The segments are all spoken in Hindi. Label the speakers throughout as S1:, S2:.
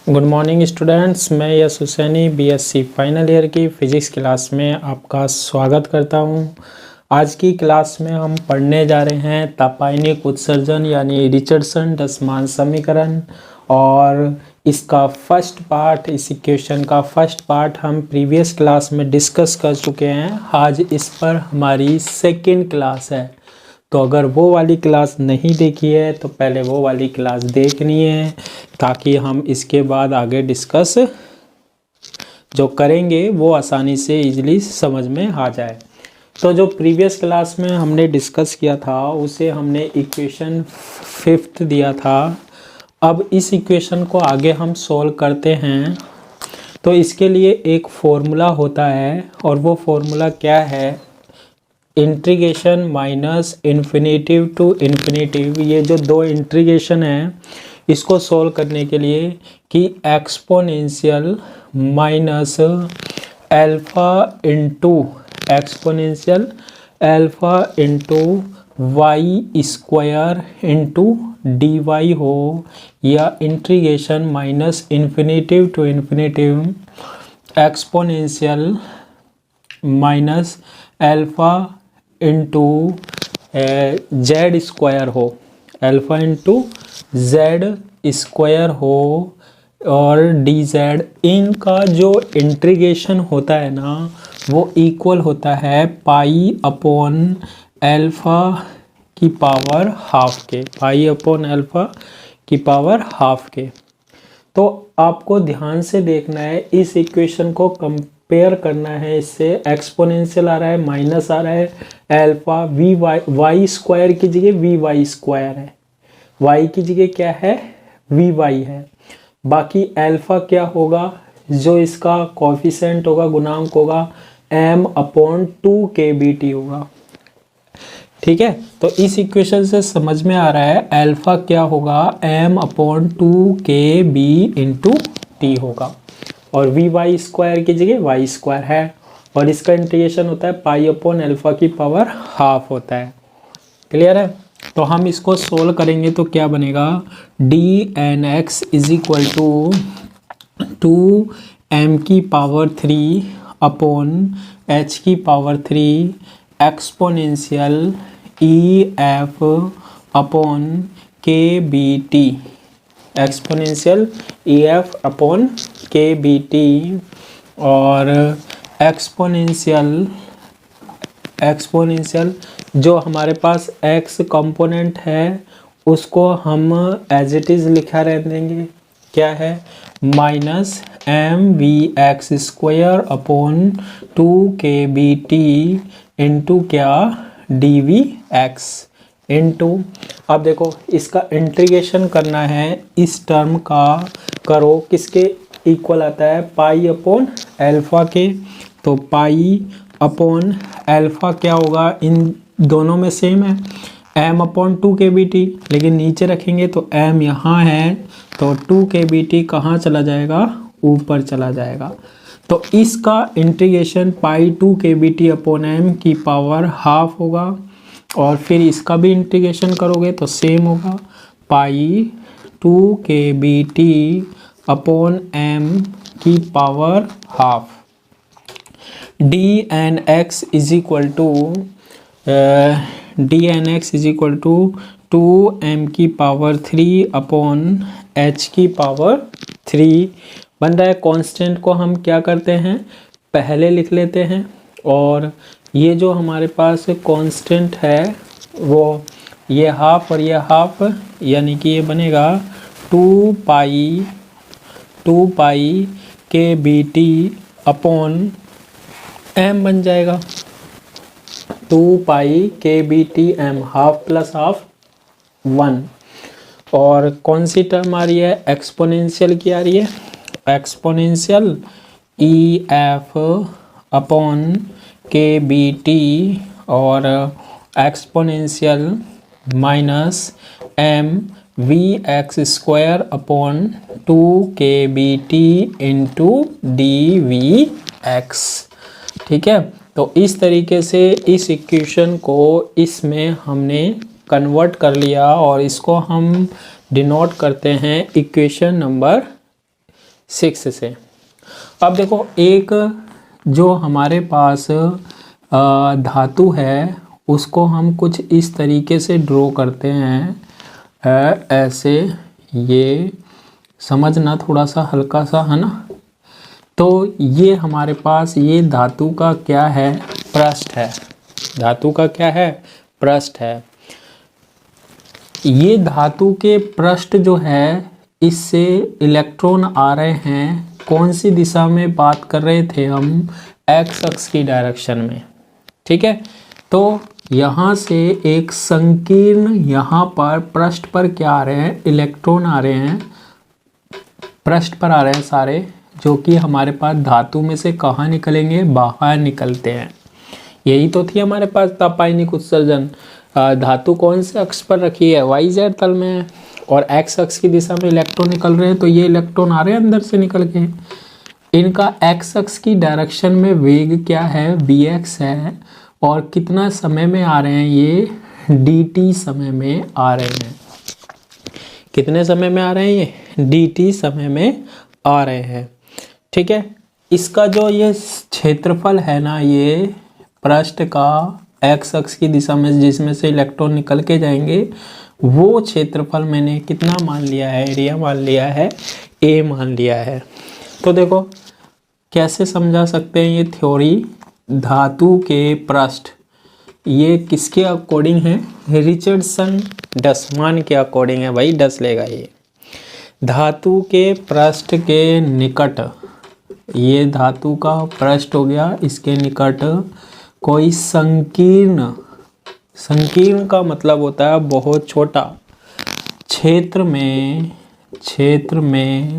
S1: गुड मॉर्निंग स्टूडेंट्स, मैं यश हुसैनी बीएससी फाइनल ईयर की फ़िज़िक्स क्लास में आपका स्वागत करता हूं। आज की क्लास में हम पढ़ने जा रहे हैं तापायनिक उत्सर्जन यानी रिचर्डसन-डसमान समीकरण, और इसका फर्स्ट पार्ट, इस इक्वेशन का फर्स्ट पार्ट हम प्रीवियस क्लास में डिस्कस कर चुके हैं। आज इस पर हमारी सेकेंड क्लास है, तो अगर वो वाली क्लास नहीं देखी है तो पहले वो वाली क्लास देखनी है, ताकि हम इसके बाद आगे डिस्कस जो करेंगे वो आसानी से इजीली समझ में आ जाए। तो जो प्रीवियस क्लास में हमने डिस्कस किया था उसे हमने इक्वेशन फिफ्थ दिया था। अब इस इक्वेशन को आगे हम सॉल्व करते हैं। तो इसके लिए एक फॉर्मूला होता है, और वो फॉर्मूला क्या है, integration minus infinitive to infinitive. ये जो दो इंटीग्रेशन है इसको सॉल्व करने के लिए कि exponential minus alpha into y square into d y हो, या integration minus infinitive to infinitive exponential minus alpha into z square हो, एल्फ़ा इंटू जेड स्क्वायर हो, और डी जेड। इनका जो इंटीग्रेशन होता है ना वो इक्वल होता है पाई अपॉन एल्फ़ा की पावर हाफ के, पाई अपॉन एल्फ़ा की पावर हाफ के। तो आपको ध्यान से देखना है, इस इक्वेशन को कंपेयर करना है इससे। एक्सपोनेंशियल आ रहा है, माइनस आ रहा है, एल्फा वी वाई स्क्वायर की जगह वी वाई स्क्वायर है, वाई की जगह क्या है, वी वाई है। बाकी एल्फा क्या होगा, जो इसका कोफिशिएंट होगा, गुणांक होगा, m अपॉन 2kbt होगा। ठीक है, तो इस इक्वेशन से समझ में आ रहा है एल्फा क्या होगा, m upon 2kb into T होगा, और वी वाई स्क्वायर की जगह वाई स्क्वायर है, और इसका इंटीग्रेशन होता है पाई अपॉन एल्फा की पावर हाफ होता है। क्लियर है? तो हम इसको सोल्व करेंगे तो क्या बनेगा, D N x is equal to 2m की पावर 3 अपॉन h की power 3 exponential E F upon के B T, exponential E F upon के बी टी, और एक्सपोनेंशियल जो हमारे पास x कंपोनेंट है उसको हम एज इट इज़ लिखा रह देंगे, क्या है, minus m we x square upon 2kbt into क्या, डी वी एक्स इंटू। अब देखो इसका इंटीग्रेशन करना है, इस टर्म का करो, किसके इक्वल आता है, पाई अपॉन एल्फा के। तो पाई अपॉन एल्फा क्या होगा, इन दोनों में सेम है, m अपॉन 2kbt, लेकिन नीचे रखेंगे तो m यहाँ है, तो 2kbt कहाँ चला जाएगा, ऊपर चला जाएगा। तो इसका इंटीग्रेशन पाई 2kbt अपॉन m की पावर हाफ होगा, और फिर इसका भी इंटीग्रेशन करोगे तो सेम होगा, पाई 2kbt अपॉन m की power half. D N x is equal to 2m की पावर 3 अपॉन h की पावर 3 बन रहा है। कांस्टेंट को हम क्या करते हैं, पहले लिख लेते हैं, और ये जो हमारे पास कांस्टेंट है वो ये हाफ और ये हाफ, यानी कि ये बनेगा 2 पाई के बी टी अपॉन m बन जाएगा, 2 पाई के B T M, half plus half 1। और कौन सी टर्म आ रही है, एक्सपोनेंशियल की आ रही है, एक्सपोनेंशियल ई एफ अपॉन के बी टी, और exponential minus m we x square upon 2kbt into D we x. ठीक है, तो इस तरीके से इस इक्वेशन को इसमें हमने कन्वर्ट कर लिया, और इसको हम डिनोट करते हैं इक्वेशन नंबर 6 से। अब देखो एक जो हमारे पास धातु है उसको हम कुछ इस तरीके से ड्रॉ करते हैं, ऐसे, ये समझना थोड़ा सा हल्का सा, है ना। तो ये हमारे पास ये धातु का क्या है, पृष्ठ है। धातु का क्या है, पृष्ठ है। ये धातु के पृष्ठ जो है इससे इलेक्ट्रॉन आ रहे हैं, कौन सी दिशा में बात कर रहे थे हम, एक्स अक्ष की डायरेक्शन में, ठीक है। तो यहाँ से एक संकीर्ण, यहाँ पर पृष्ठ पर क्या आ रहे हैं, इलेक्ट्रॉन आ रहे हैं, पृष्ठ पर आ रहे हैं सारे, जो कि हमारे पास धातु में से कहाँ निकलेंगे, बाहर निकलते हैं। यही तो थी हमारे पास तापायनिक उत्सर्जन। धातु कौन से अक्ष पर रखी है, वाई जेड तल में है, और एक्स अक्ष की दिशा में इलेक्ट्रॉन निकल रहे हैं। तो ये इलेक्ट्रॉन आ रहे हैं अंदर से निकल के, इनका एक्स अक्ष की डायरेक्शन में वेग क्या है, bx है, और कितना समय में आ रहे हैं, ये dt समय में आ रहे हैं। कितने समय में आ रहे हैं, ये dt समय में आ रहे हैं, ठीक है। इसका जो ये क्षेत्रफल है ना, ये पृष्ठ का एक्स अक्ष की दिशा में जिसमें से इलेक्ट्रॉन निकल के जाएंगे, वो क्षेत्रफल मैंने कितना मान लिया है, एरिया मान लिया है, a मान लिया है। तो देखो कैसे समझा सकते हैं ये थ्योरी, धातु के पृष्ठ, ये किसके अकॉर्डिंग है, रिचर्डसन डस मान के अकॉर्डिंग है भाई, डस लेगा ये। धातु के पृष्ठ के निकट, ये धातु का पृष्ठ हो गया, इसके निकट कोई संकीर्ण, संकीर्ण का मतलब होता है बहुत छोटा, क्षेत्र में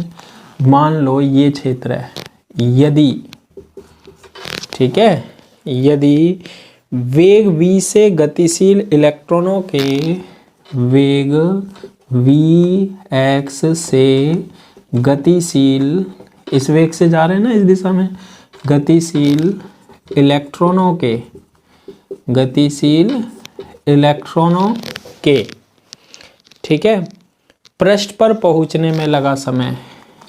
S1: मान लो ये क्षेत्र है, यदि, ठीक है, यदि वेग v से गतिशील इलेक्ट्रॉनों के वेग vx से गतिशील, इस वेग से जा रहे हैं ना इस दिशा में, गतिशील इलेक्ट्रॉनों के, गतिशील इलेक्ट्रॉनों के, ठीक है, पृष्ठ पर पहुंचने में लगा समय,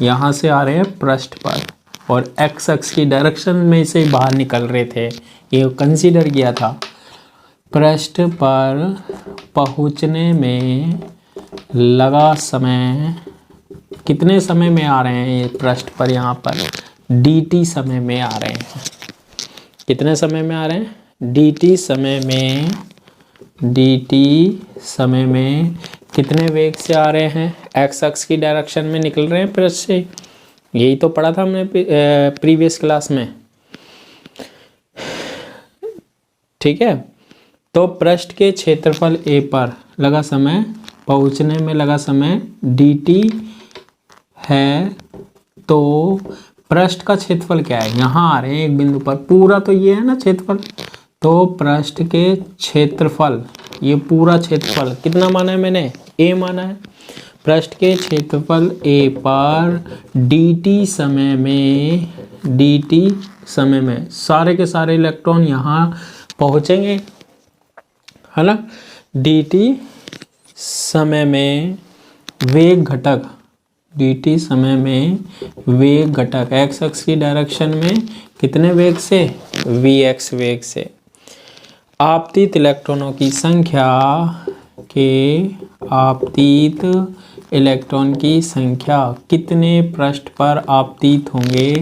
S1: यहाँ से आ रहे हैं पृष्ठ पर, और एक्स अक्ष की डायरेक्शन में से बाहर निकल रहे थे, ये कंसीडर किया था। पृष्ठ पर पहुंचने में लगा समय, कितने समय में आ रहे हैं ये पृष्ठ पर, यहाँ पर dt समय में आ रहे हैं। कितने समय में आ रहे हैं, dt समय में, dt समय में कितने वेग से आ रहे हैं, एक्स अक्ष की डायरेक्शन में निकल रहे हैं पृष्ठ से। यही तो पढ़ा था हमने प्रीवियस क्लास में, ठीक है। तो पृष्ठ के क्षेत्रफल a पर लगा समय, पहुंचने में लगा समय dt है, तो पृष्ठ का क्षेत्रफल क्या है, यहाँ आ रहे हैं एक बिंदु पर, पूरा तो ये है ना क्षेत्रफल, तो पृष्ठ के क्षेत्रफल, ये पूरा क्षेत्रफल कितना माना है मैंने, a माना है। पृष्ठ के क्षेत्रफल a पर dt समय में, dt समय में सारे के सारे इलेक्ट्रॉन यहाँ पहुँचेंगे, है ना। dt समय में वेग घटक, dt समय में वेग घटक एक्स अक्ष की डायरेक्शन में कितने वेग से, vx वेग से। आपतित इलेक्ट्रॉनों की संख्या के, आपतित इलेक्ट्रॉन की संख्या कितने पृष्ठ पर आपतित होंगे।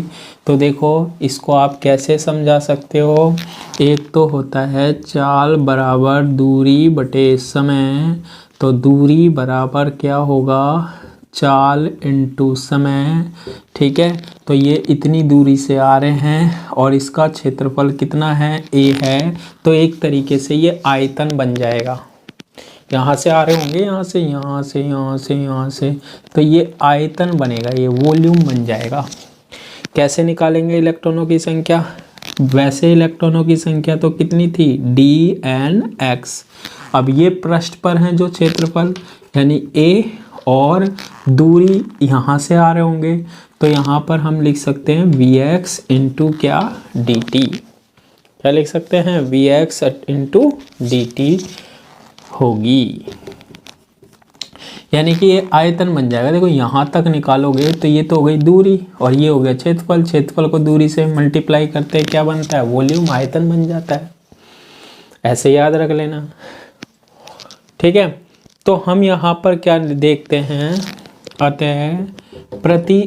S1: तो देखो इसको आप कैसे समझा सकते हो, एक तो होता है चाल बराबर दूरी बटे समय, तो दूरी बराबर क्या होगा, चाल इंटू समय, ठीक है। तो ये इतनी दूरी से आ रहे हैं और इसका क्षेत्रफल कितना है, a है, तो एक तरीके से ये आयतन बन जाएगा। यहाँ से आ रहे होंगे, यहाँ से, यहाँ से, यहाँ से, यहाँ से, तो ये आयतन बनेगा, ये वॉल्यूम बन जाएगा। कैसे निकालेंगे इलेक्ट्रॉनों की संख्या, वैसे इलेक्ट्रॉनों की संख्या तो कितनी थी, dnx। अब ये पृष्ठ पर हैं जो क्षेत्रफल यानी a, और दूरी यहाँ से आ रहे होंगे, तो यहाँ पर हम लिख सकते हैं vx इंटू क्या, dt। क्या लिख सकते हैं, vx इंटू dt होगी। यानी कि ये आयतन बन जाएगा। देखो यहाँ तक निकालोगे तो ये तो हो गई दूरी और ये हो गया क्षेत्रफल। क्षेत्रफल को दूरी से मल्टीप्लाई करते हैं क्या बनता है, वॉल्यूम, आयतन बन जाता है। ऐसे याद रख लेना, ठीक है। तो हम यहाँ पर क्या देखते हैं, अतः प्रति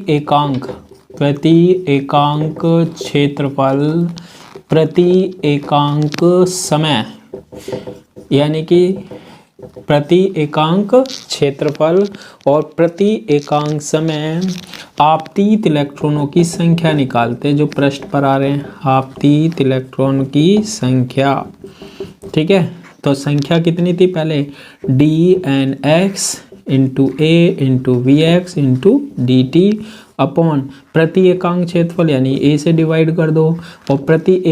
S1: एकांक क्षेत्रफल प्रति एकांक समय, यानी कि प्रति एकांक क्षेत्रफल और प्रति एकांक समय आपतित इलेक्ट्रॉनों की संख्या निकालते हैं, जो पृष्ठ पर आ रहे हैं, आपतित इलेक्ट्रॉन की संख्या, ठीक है। तो संख्या कितनी थी पहले, dnx into a into v x into d t upon प्रति एकांक क्षेत्रफल, यानी ए से डिवाइड कर दो, और प्रति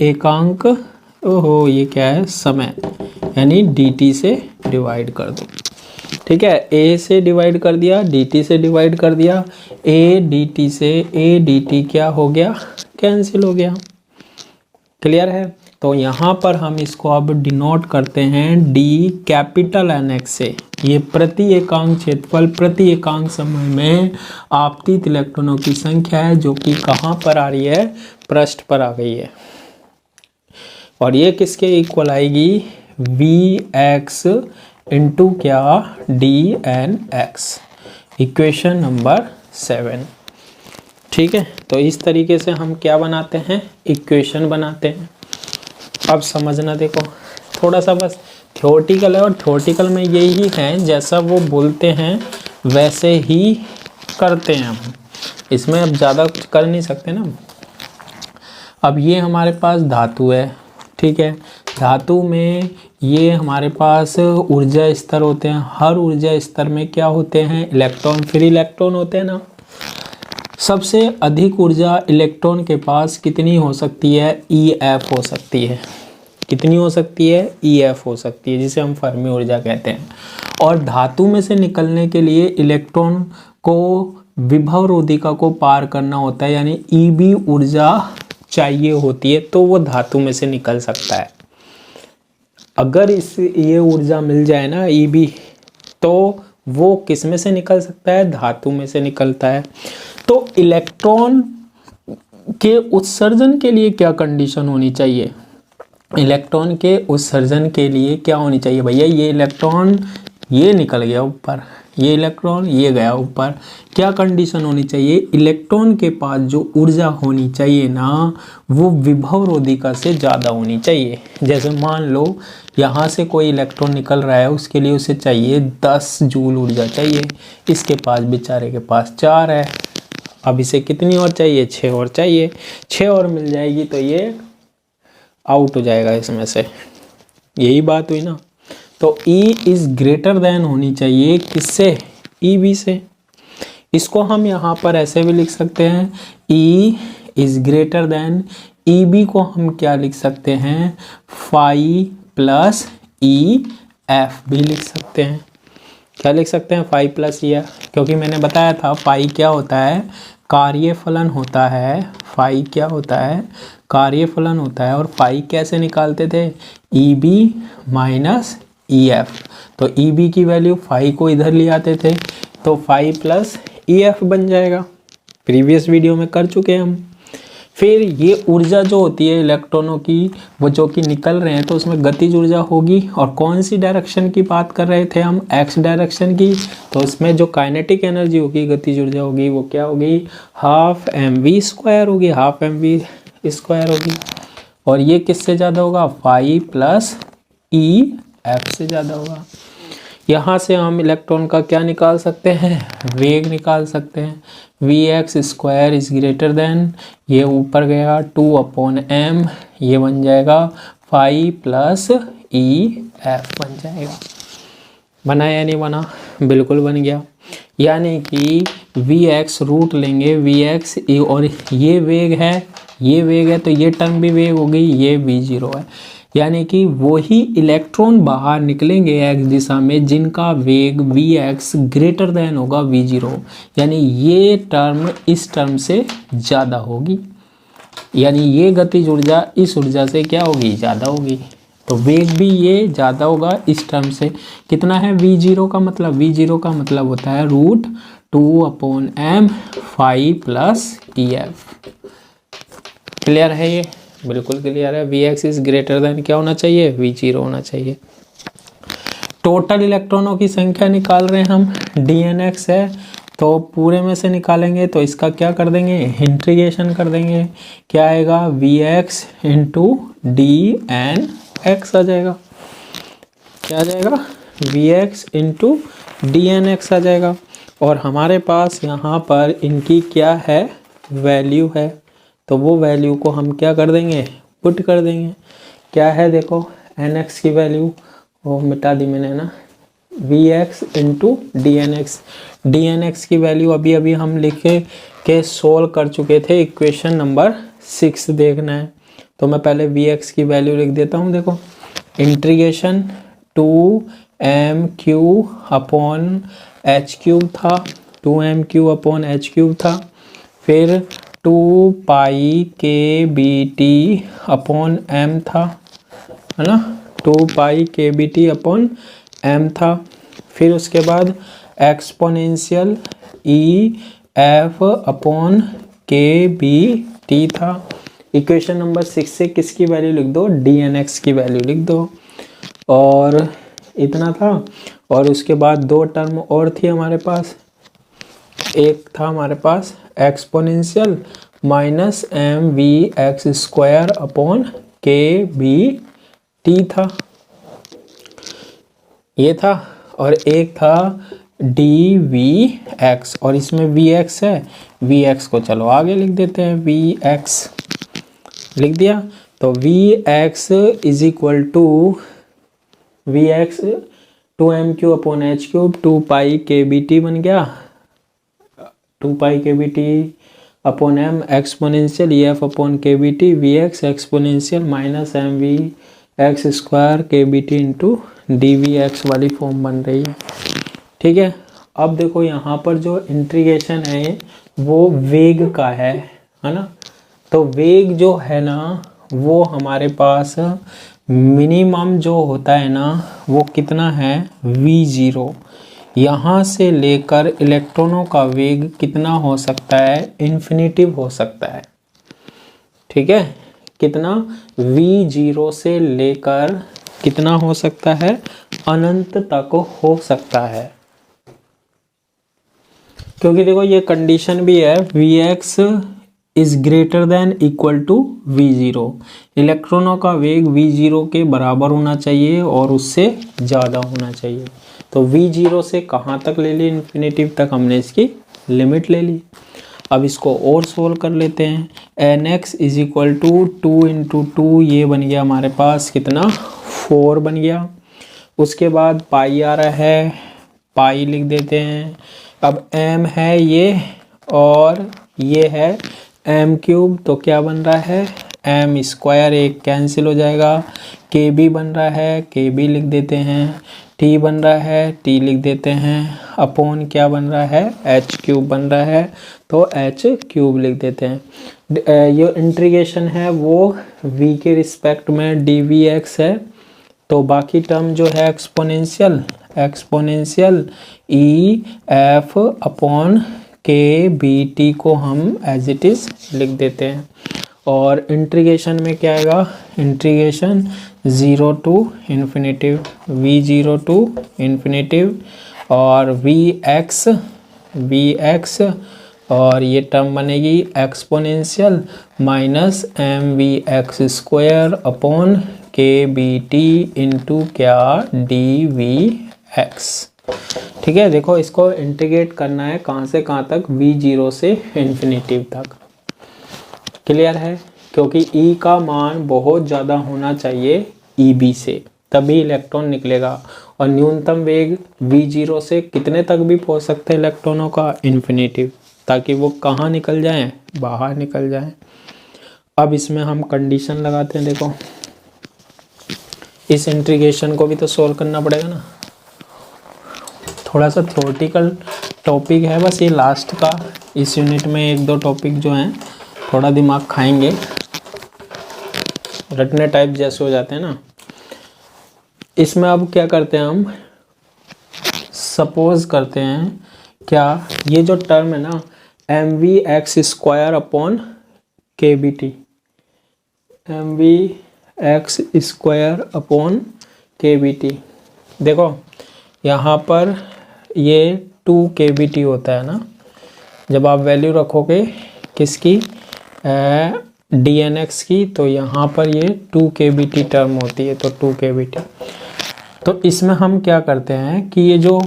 S1: एकांक ओहो ये क्या है, समय, यानी dt से डिवाइड कर दो, ठीक है। a से डिवाइड कर दिया, dt से डिवाइड कर दिया, a dt से a dt क्या हो गया, कैंसिल हो गया। क्लियर है। तो यहाँ पर हम इसको अब डिनोट करते हैं d कैपिटल NX से। ये प्रति एकांक क्षेत्रफल प्रति एकांक समय में आपतित इलेक्ट्रॉनों की संख्या है, जो कि कहाँ पर आ रही है, पृष्ठ पर आ गई है। और ये किसके इक्वल आएगी, Vx इंटू क्या, dnx, इक्वेशन नंबर 7, ठीक है। तो इस तरीके से हम क्या बनाते हैं, इक्वेशन बनाते हैं। अब समझना, देखो थोड़ा सा बस थ्योरेटिकल है, और थ्योरेटिकल में यही है, जैसा वो बोलते हैं वैसे ही करते हैं हम, इसमें अब ज़्यादा कुछ कर नहीं सकते ना। अब ये हमारे पास धातु है, ठीक है। धातु में ये हमारे पास ऊर्जा स्तर होते हैं, हर ऊर्जा स्तर में क्या होते हैं, इलेक्ट्रॉन, फ्री इलेक्ट्रॉन होते हैं ना। सबसे अधिक ऊर्जा इलेक्ट्रॉन के पास कितनी हो सकती है, EF हो सकती है। कितनी हो सकती है, EF हो सकती है, जिसे हम फर्मी ऊर्जा कहते हैं। और धातु में से निकलने के लिए इलेक्ट्रॉन को विभव रोधिका को पार करना होता है, यानी EB ऊर्जा चाहिए होती है, तो वो धातु में से निकल सकता है। अगर ये ऊर्जा मिल जाए ना EB, तो वो किस में से निकल सकता है, धातु में से निकलता है। तो इलेक्ट्रॉन के उत्सर्जन के लिए क्या कंडीशन होनी चाहिए, इलेक्ट्रॉन के उत्सर्जन के लिए क्या होनी चाहिए भैया, ये इलेक्ट्रॉन ये निकल गया ऊपर, ये इलेक्ट्रॉन ये गया ऊपर, क्या कंडीशन होनी चाहिए, इलेक्ट्रॉन के पास जो ऊर्जा होनी चाहिए ना, वो विभव रोधिका से ज़्यादा होनी चाहिए। जैसे मान लो यहाँ से कोई इलेक्ट्रॉन निकल रहा है, उसके लिए उसे चाहिए 10 जूल ऊर्जा चाहिए, इसके पास बेचारे के पास 4 है। अब इसे कितनी और चाहिए, 6 और चाहिए, 6 और मिल जाएगी तो ये आउट हो जाएगा इसमें से, यही बात हुई ना। तो E इज़ ग्रेटर देन होनी चाहिए किससे, EB से। इसको हम यहाँ पर ऐसे भी लिख सकते हैं, E is greater than EB को हम क्या लिख सकते हैं, फाई प्लस EF भी लिख सकते हैं। क्या लिख सकते हैं, फाई प्लस EF, क्योंकि मैंने बताया था फाई क्या होता है, कार्यफलन होता है। फाई क्या होता है, कार्यफलन होता है। और फाई कैसे निकालते थे, EB माइनस EF। तो EB की वैल्यू फाई को इधर ले आते थे, तो फाई प्लस EF बन जाएगा। प्रीवियस वीडियो में कर चुके हैं हम। फिर ये ऊर्जा जो होती है इलेक्ट्रॉनों की, वो जो कि निकल रहे हैं, तो उसमें गतिज ऊर्जा होगी। और कौन सी डायरेक्शन की बात कर रहे थे हम, एक्स डायरेक्शन की। तो उसमें जो काइनेटिक एनर्जी होगी, गतिज ऊर्जा होगी, वो क्या होगी, हाफ mv² होगी, हाफ mv² होगी। और ये किससे ज़्यादा होगा, फाई प्लस EF से ज़्यादा होगा। यहाँ से हम इलेक्ट्रॉन का क्या निकाल सकते हैं, वेग निकाल सकते हैं। Vx² इज ग्रेटर देन, ये ऊपर गया 2/m, ये बन जाएगा फाई प्लस EF बन जाएगा। बना या नहीं बना, बिल्कुल बन गया। यानी कि Vx रूट लेंगे, Vx और ये वेग है, ये वेग है, तो ये टर्म भी वेग हो गई, ये V0 है। यानी कि वही इलेक्ट्रॉन बाहर निकलेंगे x दिशा में जिनका वेग Vx ग्रेटर देन होगा V0, यानी ये टर्म इस टर्म से ज़्यादा होगी, यानी ये गतिज ऊर्जा इस ऊर्जा से क्या होगी, ज़्यादा होगी। तो वेग भी ये ज़्यादा होगा इस टर्म से। कितना है v0 का मतलब? v0 का मतलब होता है √2/m phi plus EF। Clear है ये? बिल्कुल क्लियर है। Vx इज ग्रेटर देन क्या होना चाहिए? v0 होना चाहिए। टोटल इलेक्ट्रॉनों की संख्या निकाल रहे हैं हम, dnx है तो पूरे में से निकालेंगे तो इसका क्या कर देंगे? इंटीग्रेशन कर देंगे। क्या आएगा? Vx इंटू dnx आ जाएगा। क्या आ जाएगा? Vx इंटू dnx आ जाएगा। और हमारे पास यहाँ पर इनकी क्या है? वैल्यू है। तो वो वैल्यू को हम क्या कर देंगे? पुट कर देंगे। क्या है देखो, nx की वैल्यू वो मिटा दी मैंने ना, Vx इंटू dnx की वैल्यू अभी अभी हम लिखे के सोल्व कर चुके थे। इक्वेशन नंबर 6 देखना है तो मैं पहले Vx की वैल्यू लिख देता हूँ। देखो, इंटीग्रेशन 2m³ अपॉन h³ था, 2m³ था, फिर 2π/kBt अपॉन m था, है ना, 2π/kBt अपॉन m था। फिर उसके बाद एक्सपोनेंशियल EF अपॉन kBt था। इक्वेशन नंबर 6 से किसकी वैल्यू लिख दो? dnx की वैल्यू लिख दो। और इतना था। और उसके बाद दो टर्म और थी हमारे पास। एक था हमारे पास एक्सपोनेंशियल -mvx² अपॉन kBt था, ये था। और एक था dvx, और इसमें vx है, vx को चलो आगे लिख देते हैं, vx लिख दिया। तो vx is equal to vx 2m³ upon h³ 2π/kBt बन गया, 2π/kBt upon m exponential EF upon kBt, vx exponential -mvx² kBt into dvx वाली फॉर्म बन रही है। ठीक है। अब देखो यहाँ पर जो इंटीग्रेशन है वो वेग का है ना। तो वेग जो है ना वो हमारे पास मिनिमम जो होता है ना वो कितना है? v0। यहाँ से लेकर इलेक्ट्रॉनों का वेग कितना हो सकता है? इन्फिनिटिव हो सकता है। ठीक है। कितना? v0 से लेकर कितना हो सकता है? अनंत तक हो सकता है। क्योंकि देखो ये कंडीशन भी है, Vx is greater than equal to v0। इलेक्ट्रॉनों का वेग v0 के बराबर होना चाहिए और उससे ज़्यादा होना चाहिए। तो v0 से कहाँ तक ले ली? इन्फिनिटिव तक हमने इसकी लिमिट ले ली। अब इसको और सोल्व कर लेते हैं। nx इज इक्वल टू 2 × 2, ये बन गया हमारे पास कितना? 4 बन गया। उसके बाद पाई आ रहा है, पाई लिख देते हैं। अब m है ये और ये है m³, तो क्या बन रहा है? m², एक कैंसिल हो जाएगा। kb बन रहा है, kb लिख देते हैं। t बन रहा है, t लिख देते हैं। अपॉन क्या बन रहा है? h³ बन रहा है, तो h³ लिख देते हैं। ये इंटीग्रेशन है वो v के रिस्पेक्ट में dvx है। तो बाकी टर्म जो है एक्सपोनेंशियल EF अपॉन kBt को हम एज इट इज़ लिख देते हैं। और इंटीग्रेशन में क्या आएगा? Integration 0 to infinitive, v0 to infinitive, और vx और ये टर्म बनेगी exponential -mvx² upon kBt into क्या? dvx। ठीक है। देखो इसको इंटीग्रेट करना है कहाँ से कहाँ तक? v0 से इन्फिनिटिव तक। क्लियर है? क्योंकि E का मान बहुत ज़्यादा होना चाहिए EB से, तभी इलेक्ट्रॉन निकलेगा। और न्यूनतम वेग v0 से कितने तक भी पहुंच सकते हैं इलेक्ट्रॉनों का? इन्फिनिटिव, ताकि वो कहाँ निकल जाएं? बाहर निकल जाएं। अब इसमें हम कंडीशन लगाते हैं। देखो इस इंटीग्रेशन को भी तो सोल्व करना पड़ेगा ना। थोड़ा सा थ्योरेटिकल टॉपिक है बस ये लास्ट का। इस यूनिट में एक दो टॉपिक जो हैं थोड़ा दिमाग खाएंगे, रटने टाइप जैसे हो जाते हैं ना। इसमें अब क्या करते हैं हम, सपोज करते हैं क्या, ये जो टर्म है ना M we x square upon के B T, M we x square upon के बी टी, देखो यहाँ पर ये 2 के बी टी होता है ना, जब आप वैल्यू रखोगे किसकी, डी एन एक्स की, तो यहाँ पर ये 2 के बी टी टर्म होती है, तो 2 के बी टी। तो इसमें हम क्या करते हैं कि ये जो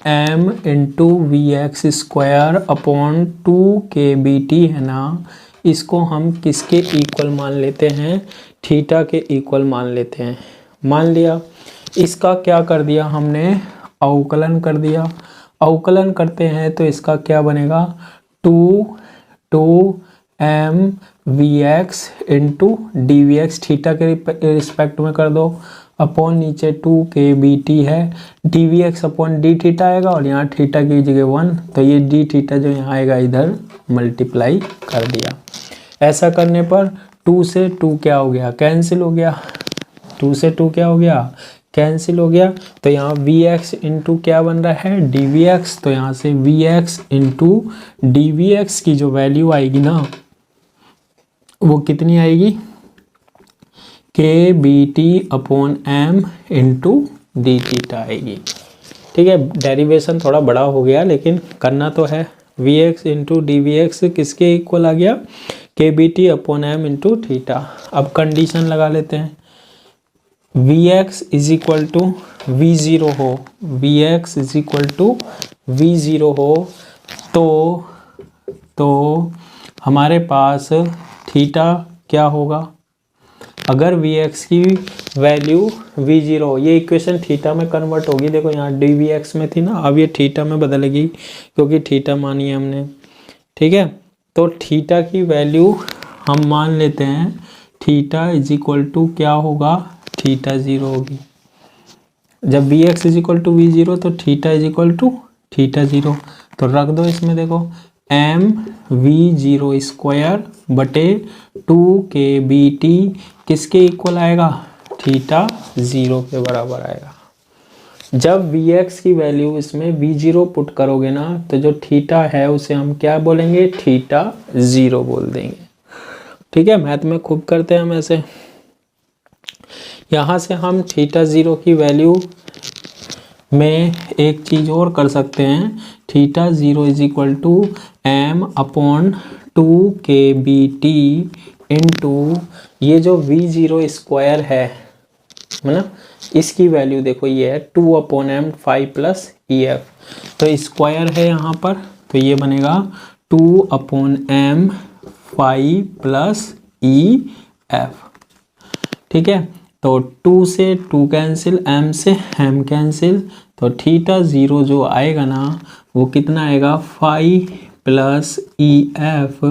S1: m into v x square upon 2 k B t है ना, इसको हम किसके इक्वल मान लेते हैं, थीटा के इक्वल मान लेते हैं। मान लिया, इसका क्या कर दिया हमने, अवकलन कर दिया। अवकलन करते हैं तो इसका क्या बनेगा, 2 m we x into D we x, theta के रिस्पेक्ट में कर दो, अपॉन नीचे 2 के बी टी है, d we x upon d theta आएगा, और यहाँ थीटा की जगह 1, तो ये डी थीटा जो यहाँ आएगा इधर मल्टीप्लाई कर दिया। ऐसा करने पर 2 से 2 क्या हो गया, कैंसिल हो गया, 2 से 2 क्या हो गया, कैंसिल हो गया। तो यहाँ वी एक्स इंटू क्या बन रहा है, डी वी एक्स, तो यहाँ से v x into D we x की जो वैल्यू आएगी ना, वो कितनी आएगी, k B T upon M into d theta आएगी। ठीक है, डेरिवेशन थोड़ा बड़ा हो गया लेकिन करना तो है। V x into D we X किसके इक्वल आ गया, K B T upon M into theta. अब कंडीशन लगा लेते हैं, we x is equal to V zero हो, V x is equal to V zero हो, तो हमारे पास थीटा क्या होगा, अगर वी एक्स की वैल्यू वी ज़ीरो हो, ये इक्वेशन थीटा में कन्वर्ट होगी। देखो यहाँ डी वी एक्स में थी ना, अब ये थीटा में बदलेगी क्योंकि थीटा मानी है हमने। ठीक है, तो थीटा की वैल्यू हम मान लेते हैं, थीटा इज इक्वल टू क्या होगा, थीटा ज़ीरो होगी। जब we x is equal to V zero तो theta is equal to theta zero, तो रख दो इसमें, देखो एम वी ज़ीरो स्क्वायर बटे 2 के बी टी किसके इक्वल आएगा, थीटा ज़ीरो के बराबर आएगा। जब वी एक्स की वैल्यू इसमें वी ज़ीरो पुट करोगे ना, तो जो थीटा है उसे हम क्या बोलेंगे, थीटा ज़ीरो बोल देंगे। ठीक है, मैथ में खूब करते हैं हम ऐसे। यहाँ से हम थीटा ज़ीरो की वैल्यू में एक चीज़ और कर सकते हैं, theta zero is equal to m upon 2 k B T into ये जो वी ज़ीरो स्क्वायर है ना, इसकी वैल्यू देखो ये है 2 अपॉन एम 5 प्लस ई एफ, तो स्क्वायर है यहाँ पर, तो ये बनेगा 2 अपॉन एम 5 प्लस ई एफ। ठीक है, तो 2 से 2 कैंसिल, m से m कैंसिल, तो थीटा ज़ीरो जो आएगा ना वो कितना आएगा, 5 प्लस ई एफ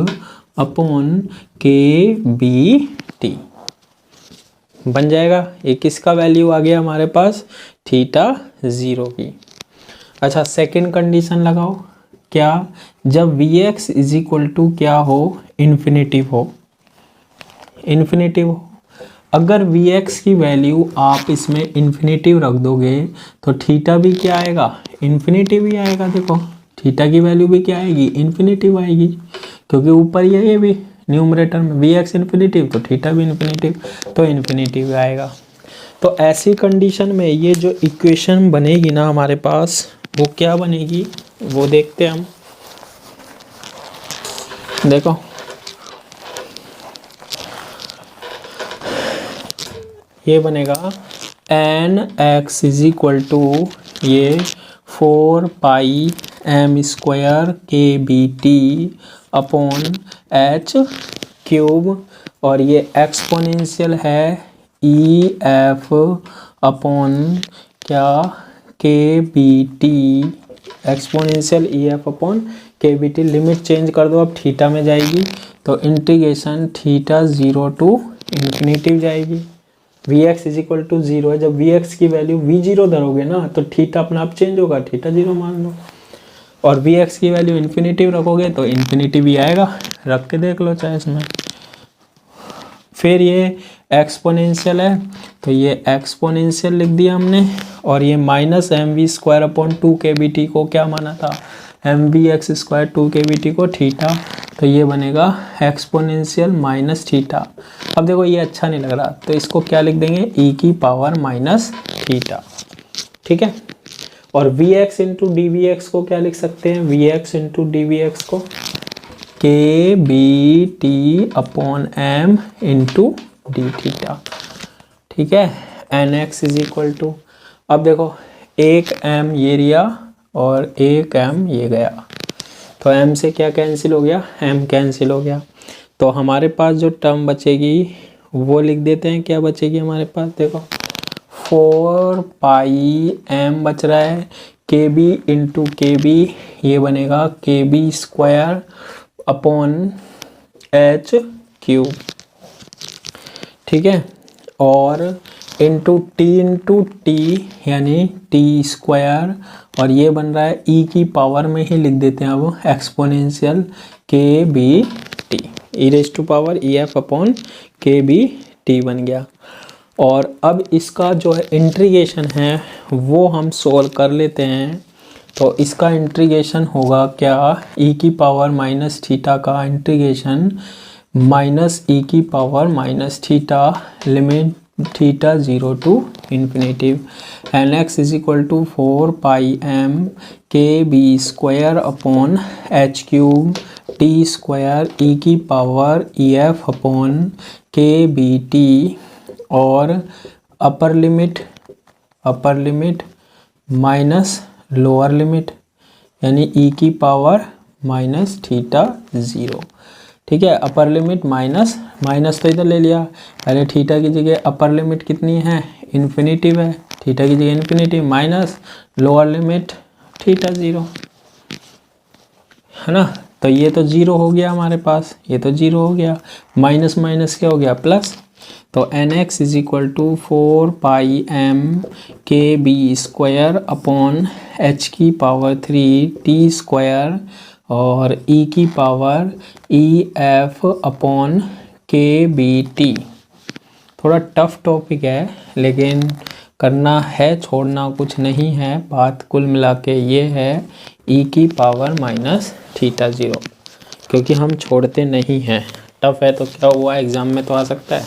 S1: अपॉन के बी टी बन जाएगा। ये किसका वैल्यू आ गया हमारे पास, थीटा ज़ीरो की। अच्छा, सेकंड कंडीशन लगाओ, क्या, जब we x is equal to क्या हो, इन्फिनेटिव हो, इन्फिनेटिव हो। अगर वी एक्स की वैल्यू आप इसमें इन्फिनेटिव रख दोगे तो थीटा भी क्या आएगा, इन्फिनेटिव ही आएगा। देखो थीटा की वैल्यू भी क्या आएगी, इन्फिनेटिव आएगी, क्योंकि ऊपर ये भी न्यूमरेटर में वी एक्स इन्फिनेटिव तो थीटा भी इन्फिनेटिव, तो इन्फिनेटिव आएगा। तो ऐसी कंडीशन में ये जो इक्वेशन बनेगी ना हमारे पास, वो क्या बनेगी वो देखते हैं हम। देखो ये बनेगा N x is equal to ये 4 pi M square K B T upon H cube, और ये एक्सपोनेंशियल है ई एफ अपॉन क्या, K B T, exponential E F upon के बी टी। लिमिट चेंज कर दो, अब थीटा में जाएगी, तो integration theta zero to infinitive जाएगी। V x is equal to zero है, जब वी एक्स की वैल्यू वी ज़ीरो धरोगे ना तो थीटा अपना आप चेंज होगा, थीटा ज़ीरो मान लो, और वी एक्स की वैल्यू इन्फिनेटिव रखोगे तो इन्फिनेटिव ही आएगा। रख के देख लो चाहे इसमें, फिर ये एक्सपोनेंशियल है तो ये एक्सपोनेंशियल लिख दिया हमने, और ये minus m v square upon 2kbt को क्या माना था, M we x square 2kbt को थीटा, तो ये बनेगा एक्सपोनेंशियल माइनस थीटा। अब देखो ये अच्छा नहीं लग रहा तो इसको क्या लिख देंगे, ई की पावर माइनस थीटा, ठीक है। और v x into D we x को क्या लिख सकते हैं, we x into D we x को k B T upon M into d theta, ठीक है। N x is equal to, अब देखो एक एम ये रिया और एक एम ये गया, तो एम से क्या कैंसिल हो गया, एम कैंसिल हो गया, तो हमारे पास जो टर्म बचेगी वो लिख देते हैं, क्या बचेगी हमारे पास, देखो 4 पाई एम बच रहा है, के बी इंटू के बी, ये बनेगा K B square upon H cube, ठीक है। और इंटू टी यानी टी स्क्वायर, और ये बन रहा है ई की पावर में ही लिख देते हैं अब exponential K B T, E raise to power E F upon के बी टी बन गया। और अब इसका जो है इंटीग्रेशन है वो हम सोल्व कर लेते हैं, तो इसका इंटीग्रेशन होगा क्या, ई की पावर माइनस थीटा का इंटीग्रेशन माइनस ई की power minus theta limit theta 0 to infinitive, N x is equal to 4 pi M K B square upon H cube T square E की पावर ई एफ अपॉन के बी टी, और upper limit minus lower limit यानी ई की पावर माइनस थीटा 0, ठीक है। अपर लिमिट माइनस तो इधर ले लिया, पहले थीटा की जगह अपर लिमिट कितनी है, इन्फिनिटिव है, थीटा की जगह infinitive, minus lower limit theta 0, है ना। तो ये तो 0 हो गया हमारे पास, ये तो 0 हो गया, माइनस माइनस क्या हो गया, प्लस, तो N x is equal to 4 pi M K B square upon H की पावर 3 टी स्क्वायर और ई की पावर ई एफ अपॉन के बी टी। थोड़ा टफ टॉपिक है लेकिन करना है, छोड़ना कुछ नहीं है, बात कुल मिला के ये है ई की पावर माइनस थीटा 0, क्योंकि हम छोड़ते नहीं हैं। टफ है तो क्या हुआ, एग्ज़ाम में तो आ सकता है,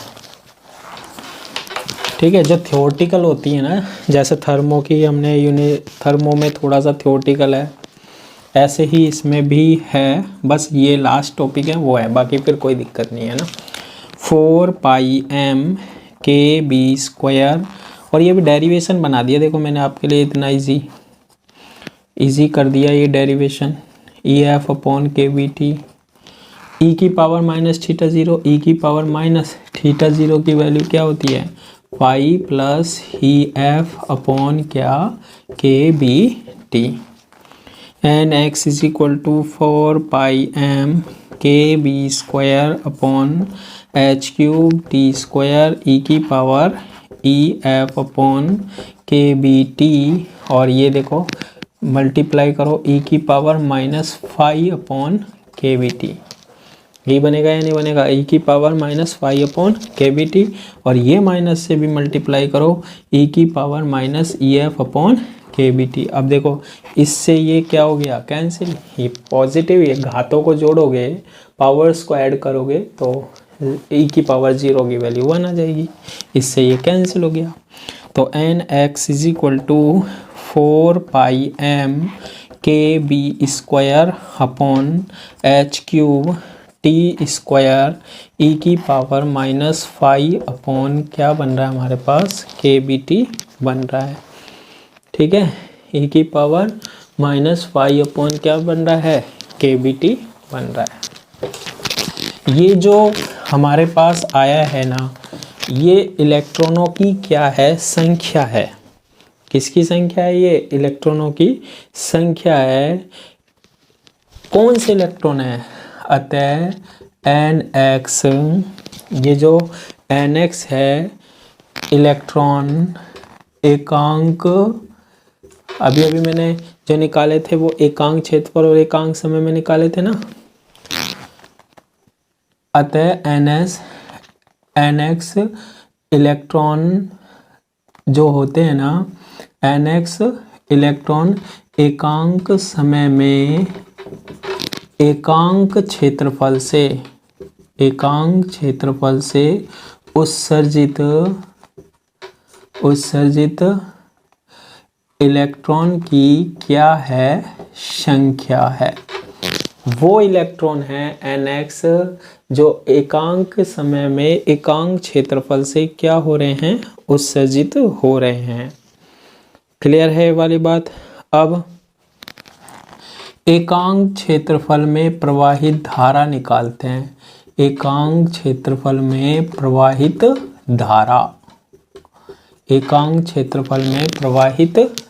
S1: ठीक है। जो थ्योरेटिकल होती है ना, जैसे थर्मो की हमने थर्मो में थोड़ा सा थ्योरेटिकल है, ऐसे ही इसमें भी है, बस ये लास्ट टॉपिक है वो है, बाकी फिर कोई दिक्कत नहीं है ना। 4 pi M K B square, और ये भी डेरिवेशन बना दिया, देखो मैंने आपके लिए इतना इजी कर दिया ये डेरिवेशन, ई एफ अपॉन के बी टी, ई की पावर माइनस थीटा 0, ई की पावर माइनस थीटा 0 की वैल्यू क्या होती है, pi plus E F upon क्या, K B T, N x is equal to 4 pi M K B square upon H cube T square E की पावर ई एफ अपॉन के बी टी, और ये देखो मल्टीप्लाई करो ई की पावर माइनस 5 अपॉन के बी टी, ये बनेगा या नहीं बनेगा, ई की पावर माइनस 5 अपॉन के बी टी, और ये माइनस से भी मल्टीप्लाई करो ई की power minus E F upon के बी टी। अब देखो इससे ये क्या हो गया, कैंसिल, ये पॉजिटिव, ये घातों को जोड़ोगे पावर्स को ऐड करोगे तो ई की पावर 0 की वैल्यू 1 आ जाएगी, इससे ये कैंसिल हो गया। तो N x is equal to 4 pi M K B square upon H cube T square E की पावर माइनस 5 अपॉन क्या बन रहा है हमारे पास, के बी टी बन रहा है, ठीक है। ई की पावर माइनस 5 अपॉन क्या बन रहा है, के बी टी बन रहा है। ये जो हमारे पास आया है ना, ये इलेक्ट्रॉनों की क्या है, संख्या है, किसकी संख्या है, ये इलेक्ट्रॉनों की संख्या है, कौन से इलेक्ट्रॉन है, अतः एन एक्स, ये जो एन एक्स है इलेक्ट्रॉन एकांक, अभी अभी मैंने जो निकाले थे वो एकांक क्षेत्रफल और एकांक समय में निकाले थे ना, अतः NX इलेक्ट्रॉन जो होते हैं ना, NX इलेक्ट्रॉन एकांक समय में एकांक क्षेत्रफल से उत्सर्जित इलेक्ट्रॉन की क्या है, संख्या है। वो इलेक्ट्रॉन है NX जो एकांक समय में एकांक क्षेत्रफल से क्या हो रहे हैं, उत्सर्जित हो रहे हैं। क्लियर है ये वाली बात। अब एकांक क्षेत्रफल में प्रवाहित धारा निकालते हैं। एकांक क्षेत्रफल में प्रवाहित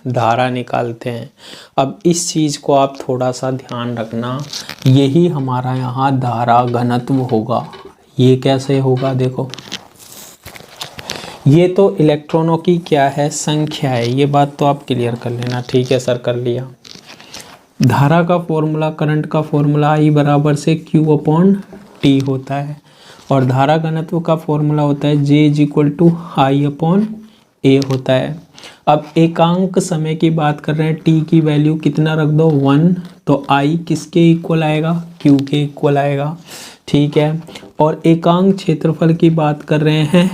S1: धारा निकालते हैं। अब इस चीज को आप थोड़ा सा ध्यान रखना, यही हमारा यहाँ धारा घनत्व होगा। ये कैसे होगा, देखो ये तो इलेक्ट्रॉनों की क्या है, संख्या है। ये बात तो आप क्लियर कर लेना। ठीक है सर, कर लिया। धारा का फॉर्मूला, करंट का फॉर्मूला I बराबर से Q/T होता है, और धारा घनत्व का फॉर्मूला होता है J = I/A होता है। अब एकांक समय की बात कर रहे हैं, T की वैल्यू कितना रख दो, 1, तो I किसके इक्वल आएगा, Q के इक्वल आएगा। ठीक है, और एकांक क्षेत्रफल की बात कर रहे हैं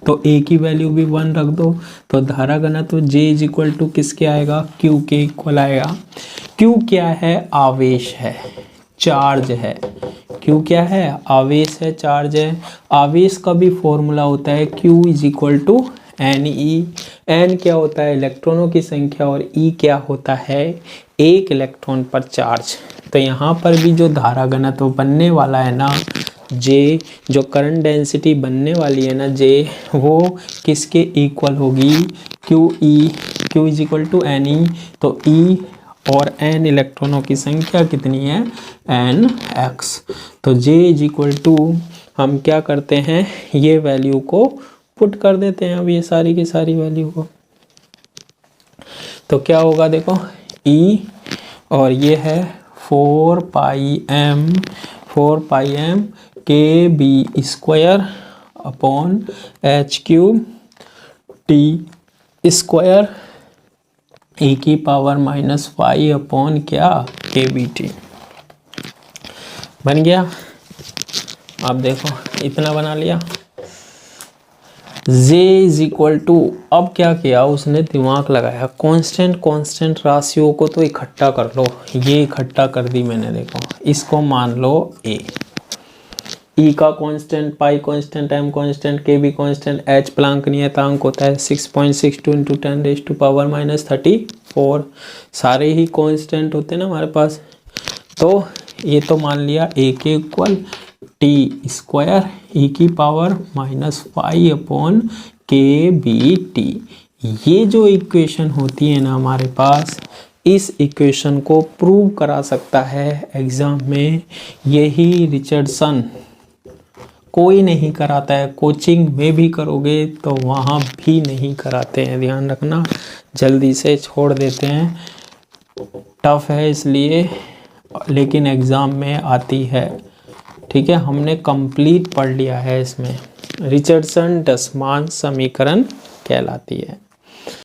S1: तो A की वैल्यू भी 1 रख दो, तो धारा घनत्व J = किसके आएगा, Q के इक्वल आएगा। Q क्या है, आवेश है, चार्ज है। Q क्या है, आवेश है, चार्ज है। आवेश का भी फॉर्मूला होता है Q = NE। N क्या होता है, इलेक्ट्रॉनों की संख्या, और E क्या होता है, एक इलेक्ट्रॉन पर चार्ज। तो यहाँ पर भी जो धारा घनत्व बनने वाला है ना J, जो करंट डेंसिटी बनने वाली है ना J, वो किसके इक्वल होगी, QE। Q = NE, तो E और N इलेक्ट्रॉनों की संख्या कितनी है, NX। तो J = हम क्या करते हैं, ये वैल्यू को पुट कर देते हैं। अब ये सारी की सारी वैल्यू को, तो क्या होगा, देखो E, और ये है 4πm kb² h³ t² e⁻⁵ क्या, kBt। बन गया। अब देखो इतना बना लिया। J = अब क्या किया उसने, दिमाग लगाया, कांस्टेंट राशियों को तो इकट्ठा कर लो। ये इकट्ठा कर दी मैंने, देखो इसको मान लो A। E का कांस्टेंट, पाई constant, M constant, KB constant, H Planck नियतांक होता है 6.62 × 10⁻34। सारे ही कांस्टेंट होते हैं ना हमारे पास। तो ये तो मान लिया A के इक्वल T² e⁻⁵ kBt। ये जो इक्वेशन होती है ना हमारे पास, इस इक्वेशन को प्रूव करा सकता है एग्जाम में यही रिचर्डसन। कोई नहीं कराता है, कोचिंग में भी करोगे तो वहाँ भी नहीं कराते हैं, ध्यान रखना। जल्दी से छोड़ देते हैं, टफ है इसलिए, लेकिन एग्ज़ाम में आती है। ठीक है, हमने कंप्लीट पढ़ लिया है इसमें। रिचर्डसन डसमान समीकरण कहलाती है।